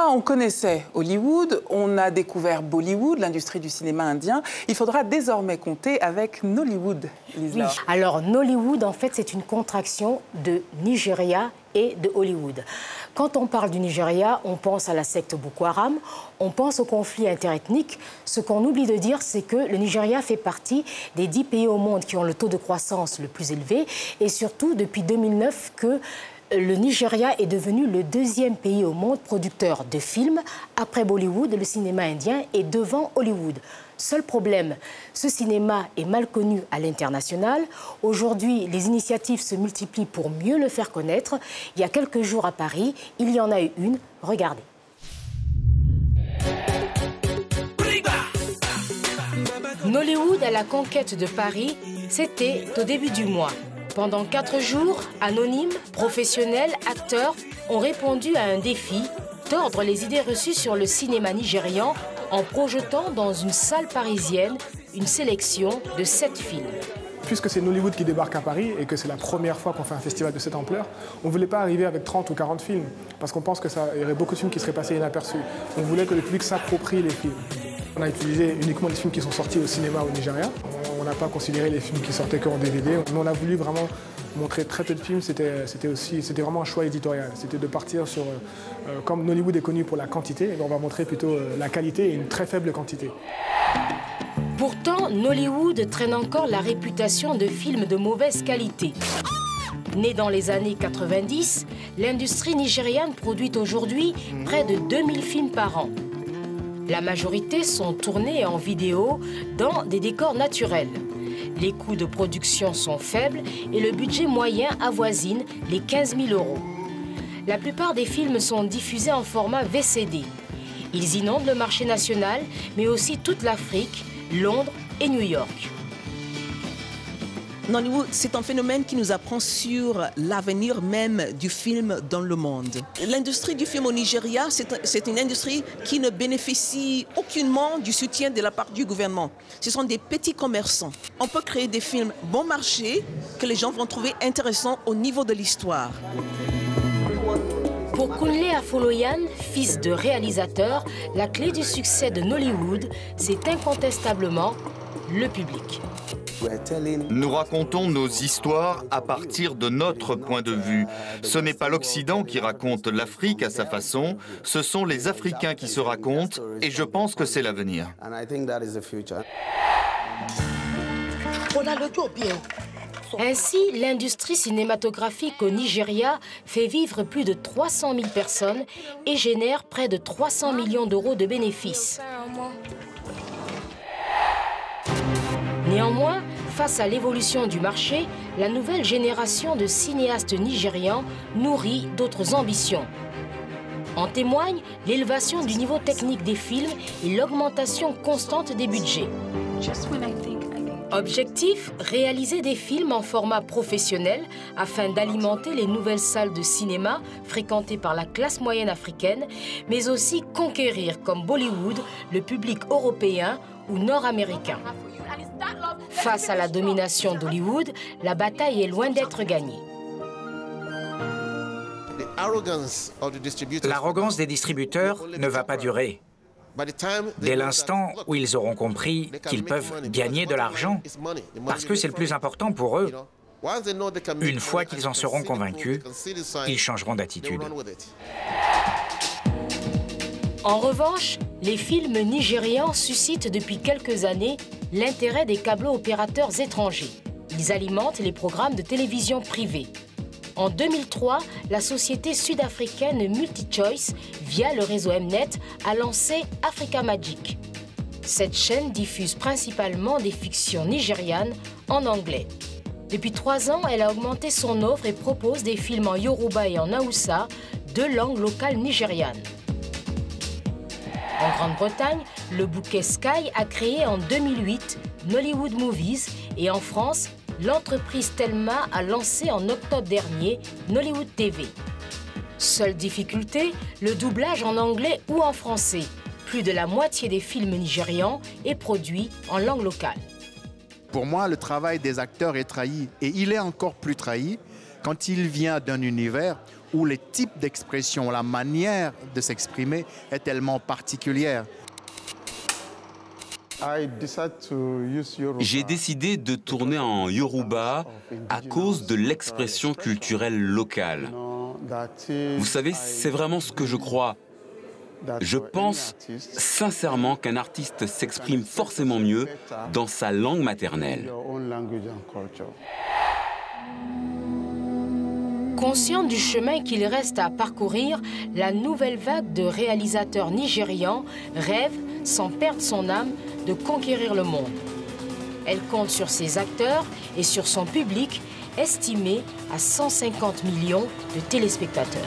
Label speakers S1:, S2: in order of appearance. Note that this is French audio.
S1: On connaissait Hollywood, on a découvert Bollywood, l'industrie du cinéma indien. Il faudra désormais compter avec Nollywood, Lisla.
S2: Oui. Alors, Nollywood, en fait, c'est une contraction de Nigeria et de Hollywood. Quand on parle du Nigeria, on pense à la secte Boko Haram, on pense au conflit interethnique. Ce qu'on oublie de dire, c'est que le Nigeria fait partie des 10 pays au monde qui ont le taux de croissance le plus élevé et surtout depuis 2009 que le Nigeria est devenu le 2e pays au monde producteur de films. Après Bollywood, le cinéma indien est devant Hollywood. Seul problème, ce cinéma est mal connu à l'international. Aujourd'hui, les initiatives se multiplient pour mieux le faire connaître. Il y a quelques jours à Paris, il y en a eu une. Regardez. Nollywood à la conquête de Paris, c'était au début du mois. Pendant 4 jours, anonymes, professionnels, acteurs ont répondu à un défi, tordre les idées reçues sur le cinéma nigérian en projetant dans une salle parisienne une sélection de 7 films.
S3: Puisque c'est Nollywood qui débarque à Paris et que c'est la première fois qu'on fait un festival de cette ampleur, on ne voulait pas arriver avec 30 ou 40 films, parce qu'on pense qu'il y aurait beaucoup de films qui seraient passés inaperçus. On voulait que le public s'approprie les films. On a utilisé uniquement des films qui sont sortis au cinéma au Nigeria. On n'a pas considéré les films qui sortaient qu'en DVD. Mais on a voulu vraiment montrer très peu de films. C'était vraiment un choix éditorial. C'était de partir sur... comme Nollywood est connu pour la quantité, on va montrer plutôt la qualité et une très faible quantité.
S2: Pourtant, Nollywood traîne encore la réputation de films de mauvaise qualité. Né dans les années 90, l'industrie nigériane produit aujourd'hui près de 2000 films par an. La majorité sont tournés en vidéo dans des décors naturels. Les coûts de production sont faibles et le budget moyen avoisine les 15 000 €. La plupart des films sont diffusés en format VCD. Ils inondent le marché national, mais aussi toute l'Afrique, Londres et New York.
S4: Nollywood, c'est un phénomène qui nous apprend sur l'avenir même du film dans le monde. L'industrie du film au Nigeria, c'est une industrie qui ne bénéficie aucunement du soutien de la part du gouvernement. Ce sont des petits commerçants. On peut créer des films bon marché que les gens vont trouver intéressants au niveau de l'histoire.
S2: Pour Kunle Afoloyan, fils de réalisateur, la clé du succès de Nollywood, c'est incontestablement le public.
S5: Nous racontons nos histoires à partir de notre point de vue. Ce n'est pas l'Occident qui raconte l'Afrique à sa façon, ce sont les Africains qui se racontent et je pense que c'est l'avenir.
S2: Ainsi, l'industrie cinématographique au Nigeria fait vivre plus de 300 000 personnes et génère près de 300 millions € de bénéfices. Néanmoins, face à l'évolution du marché, la nouvelle génération de cinéastes nigérians nourrit d'autres ambitions. En témoigne l'élévation du niveau technique des films et l'augmentation constante des budgets. Objectif, réaliser des films en format professionnel afin d'alimenter les nouvelles salles de cinéma fréquentées par la classe moyenne africaine, mais aussi conquérir, comme Bollywood, le public européen ou nord-américain. Face à la domination d'Hollywood, la bataille est loin d'être gagnée.
S6: L'arrogance des distributeurs ne va pas durer. Dès l'instant où ils auront compris qu'ils peuvent gagner de l'argent, parce que c'est le plus important pour eux, une fois qu'ils en seront convaincus, ils changeront d'attitude.
S2: En revanche, les films nigérians suscitent depuis quelques années l'intérêt des câblo-opérateurs étrangers. Ils alimentent les programmes de télévision privés. En 2003, la société sud-africaine MultiChoice, via le réseau Mnet, a lancé Africa Magic. Cette chaîne diffuse principalement des fictions nigérianes en anglais. Depuis 3 ans, elle a augmenté son offre et propose des films en Yoruba et en Hausa, 2 langues locales nigérianes. En Grande-Bretagne, le bouquet Sky a créé en 2008 Nollywood Movies et en France, l'entreprise Telma a lancé en octobre dernier Nollywood TV. Seule difficulté, le doublage en anglais ou en français. Plus de la moitié des films nigérians est produit en langue locale.
S7: Pour moi, le travail des acteurs est trahi et il est encore plus trahi quand il vient d'un univers où le type d'expression, la manière de s'exprimer est tellement particulière.
S8: J'ai décidé de tourner en Yoruba à cause de l'expression culturelle locale. Vous savez, c'est vraiment ce que je crois. Je pense sincèrement qu'un artiste s'exprime forcément mieux dans sa langue maternelle.
S2: Conscient du chemin qu'il reste à parcourir, la nouvelle vague de réalisateurs nigérians rêve, sans perdre son âme, de conquérir le monde. Elle compte sur ses acteurs et sur son public, estimé à 150 millions de téléspectateurs.